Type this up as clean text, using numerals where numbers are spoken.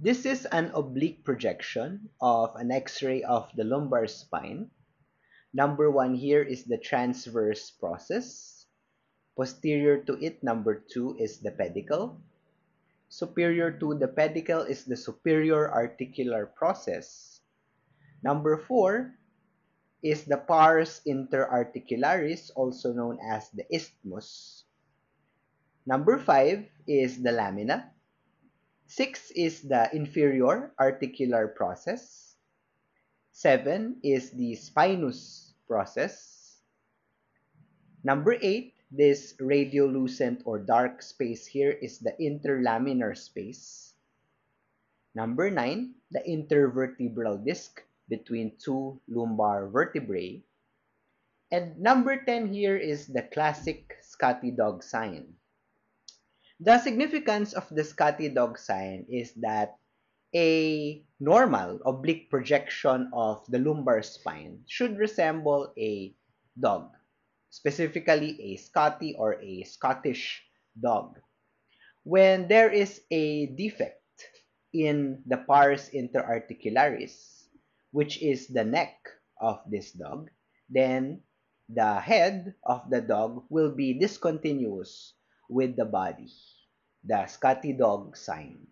This is an oblique projection of an X-ray of the lumbar spine. Number 1 here is the transverse process. Posterior to it, number 2 is the pedicle. Superior to the pedicle is the superior articular process. Number 4 is the pars interarticularis, also known as the isthmus. Number 5 is the lamina. 6 is the inferior articular process. 7 is the spinous process. Number 8, this radiolucent or dark space here is the interlaminar space. Number 9, the intervertebral disc between two lumbar vertebrae. And number 10 here is the classic Scotty dog sign. The significance of the Scotty dog sign is that a normal oblique projection of the lumbar spine should resemble a dog, specifically a Scotty or a Scottish dog. When there is a defect in the pars interarticularis, which is the neck of this dog, then the head of the dog will be discontinuous with the body, the Scotty dog sign.